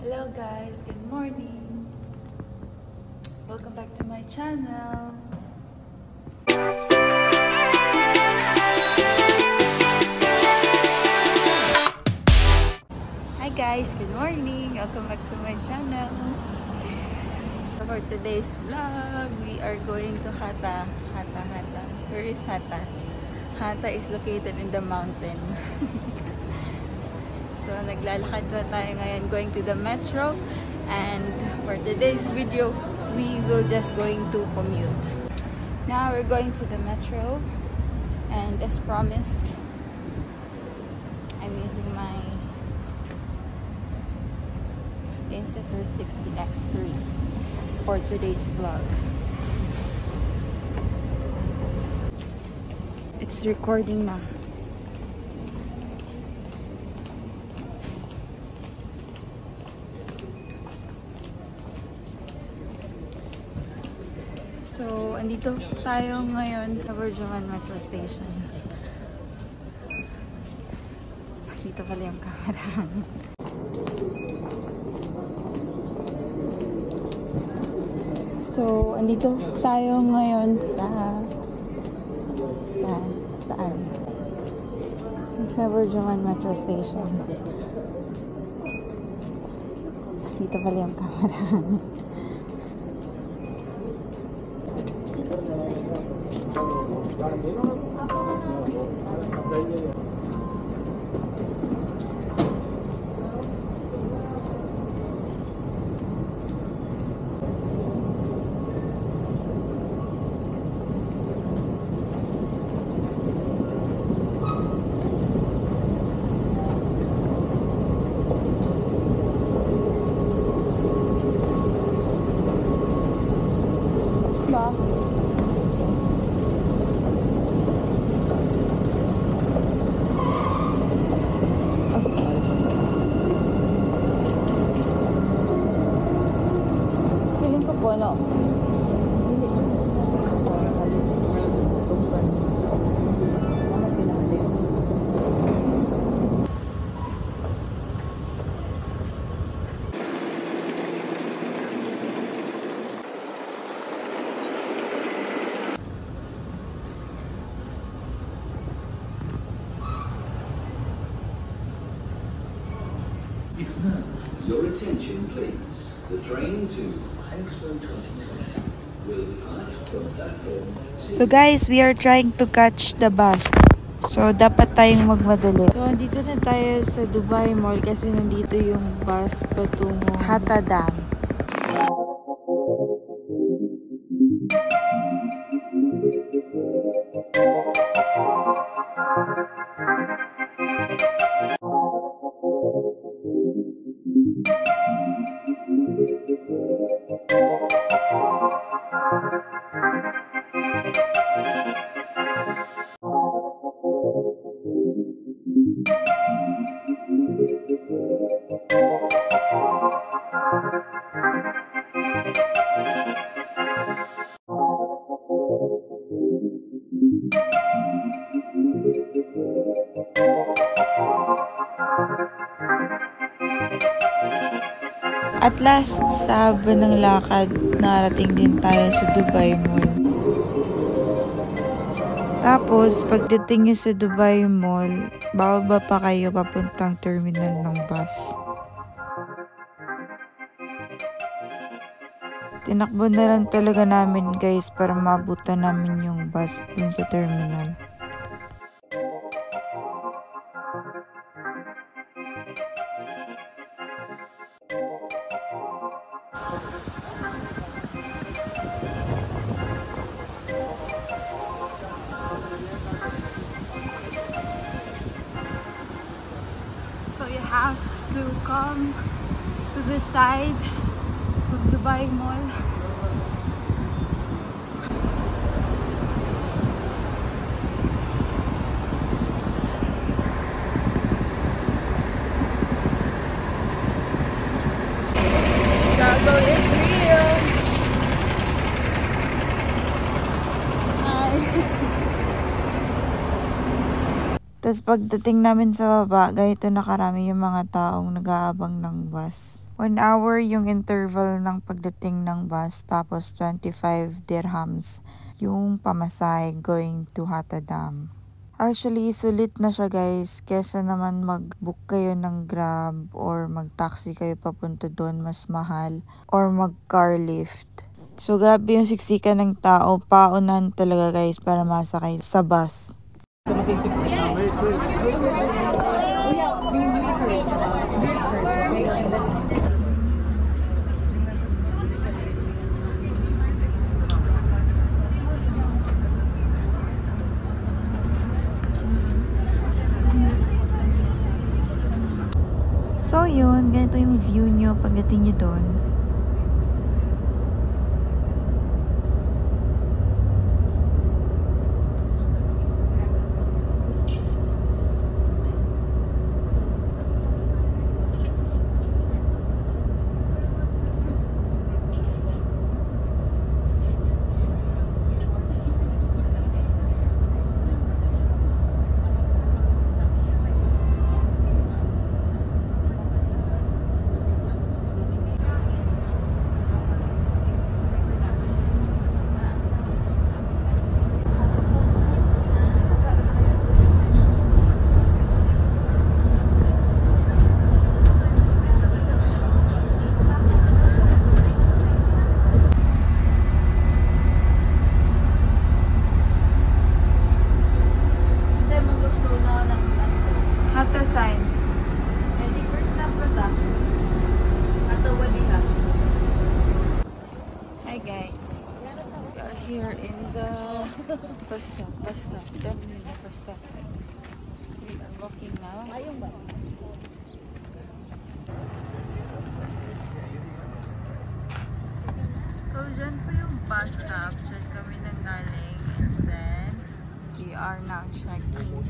Hello guys, good morning. Welcome back to my channel. Hi guys, good morning. Welcome back to my channel. For today's vlog, we are going to Hata. Where is Hata? Hata is located in the mountain. So, naglalakad na tayo ngayon going to the metro. And for today's video, we will just going to commute. Now, we're going to the metro. And as promised, I'm using my Insta360 X3 for today's vlog. It's recording now. So, andito tayo ngayon sa Burjuman Metro Station. Dito pala yung camera. So, andito tayo ngayon saan? Sa Burjuman Metro Station. Dito pala yung camera. Feeling ko po, no? Your attention, please. The train to Expo 2020 will depart from platform. So guys, we are trying to catch the bus. So dapat tayong magmadali. So andito na tayo sa Dubai Mall kasi nandito yung bus patungo Hata Dam. At last, sa haba ng lakad, narating din tayo sa Dubai Mall. Tapos, pagdating nyo sa Dubai Mall, bababa pa kayo papuntang terminal ng bus. Tinakbo na lang talaga namin guys para mabutan namin yung bus dun sa terminal. So you have to come to the side of Dubai Mall. Struggle is real. Hi. Tapos pagdating namin sa baba, ganito na karami yung mga taong nag-aabang ng bus. 1 hour yung interval ng pagdating ng bus, tapos 25 dirhams yung pamasahe going to Hatta Dam. Actually, sulit na siya guys, kesa naman mag-book kayo ng Grab or mag-taxi kayo papunta doon, mas mahal, or mag-car lift. So, grabe yung siksikan ng tao, paunahan talaga guys para masakay sa bus. So yun, ganito yung view nyo pagdating nyo doon. Hatta sign. Hi guys. We are here in the bus stop. Definitely the bus stop. So we are walking now. So dyan po yung bus stop. Dyan kami nanggaling. And then we are now checking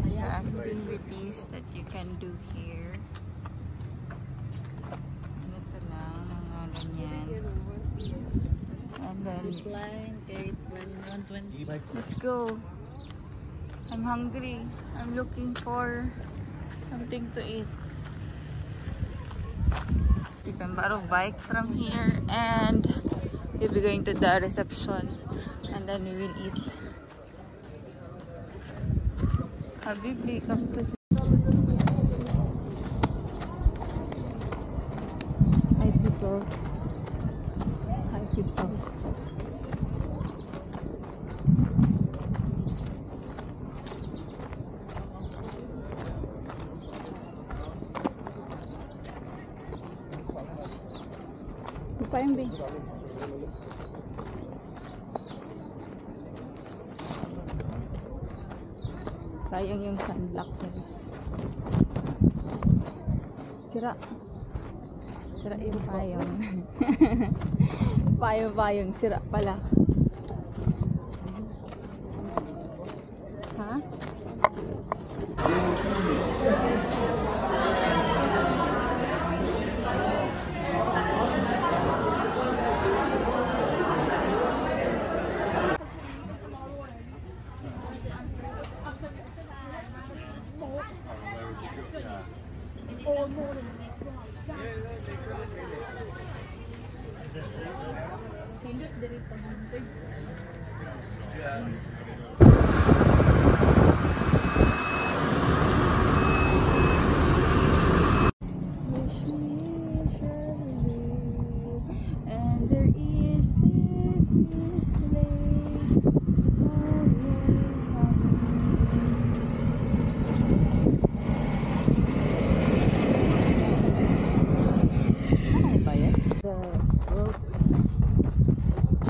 the activities that you can do here. Ito lang, mga ganyan. And then, let's go. I'm hungry. I'm looking for something to eat. You can borrow bike from here and we'll be going to the reception and then we will eat. Habibi, come to Hi people. Hi peoples. Apa yang bing? Sayang yung sunblock guys. Sira yung payong. Payong sira pala. Ha? And there is this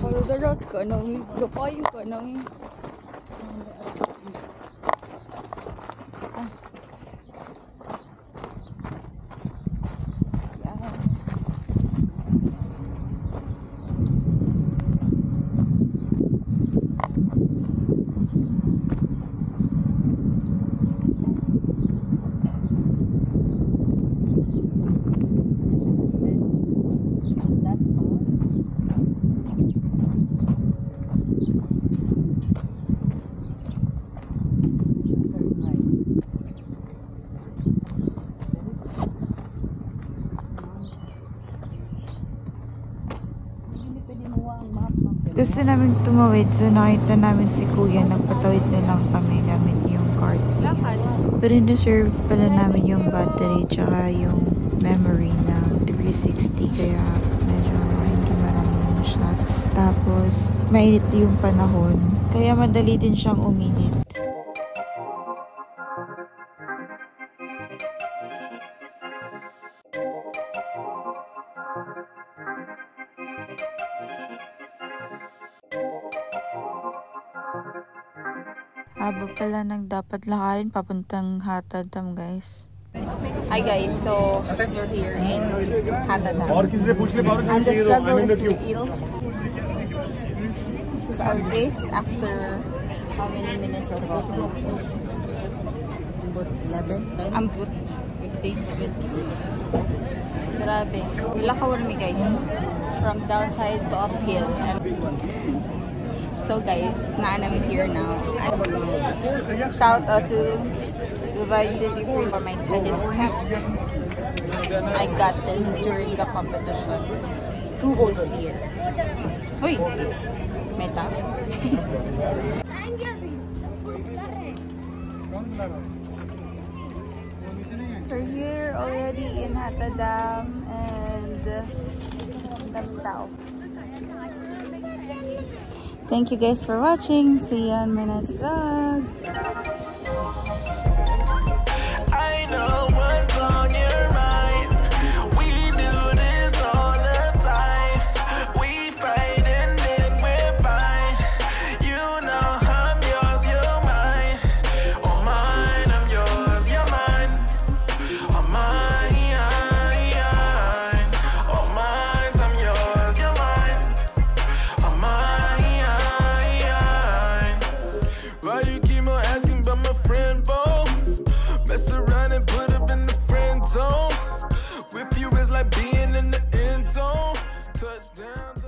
follow the roads ko nung lukoyin ko nung Gusto namin tumawid, so nakita namin si Kuya, nagpatawid na lang kami gamit yung cart niya. Pero in-reserve pala namin yung battery tsaka yung memory na 360, kaya medyo hindi marami yung shots. Tapos, mainit yung panahon, kaya madali din siyang uminit. Haba pala ng dapat lakarin papuntang Hatadam, guys. Hi guys, so we're here in Hatadam. And the struggle is real. This is our base after how many minutes of walking? Ambut 11, 10. Ambut 15. Grabe. Lakaw kami guys. From downside to uphill. So guys, namin here now. Shout out to Dubai Duty Free for my tennis cap. I got this during the competition this year. Uy! Meta. We're here already in Hatadam and dami tao. Thank you guys for watching. See you on my next vlog. I know what's on your mind. We do this all the time. We fight and then we're fine. You know I'm yours, you're mine. Oh mine, I'm yours, you're mine. Oh mine, oh mine, I'm yours, you're mine. Oh mine. Why you keep on asking about my friend, Bo? Mess around and put up in the friend zone. With you is like being in the end zone. Touchdown.